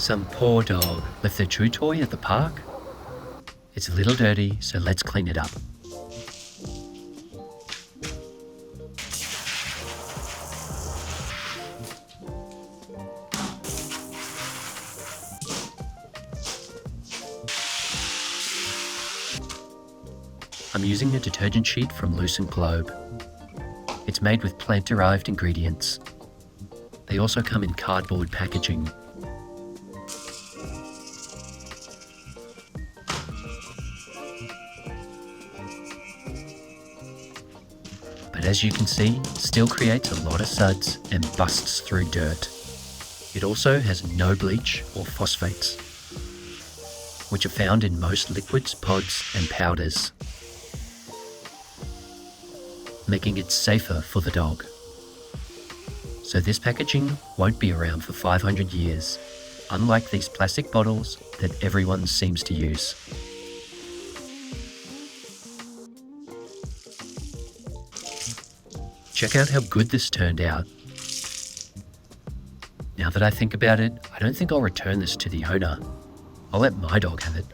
Some poor dog left their chew toy at the park. It's a little dirty, so let's clean it up. I'm using a detergent sheet from Lucent Globe. It's made with plant-derived ingredients. They also come in cardboard packaging. But as you can see, it still creates a lot of suds and busts through dirt. It also has no bleach or phosphates, which are found in most liquids, pods and powders, making it safer for the dog. So this packaging won't be around for 500 years, unlike these plastic bottles that everyone seems to use. Check out how good this turned out. Now that I think about it, I don't think I'll return this to the owner. I'll let my dog have it.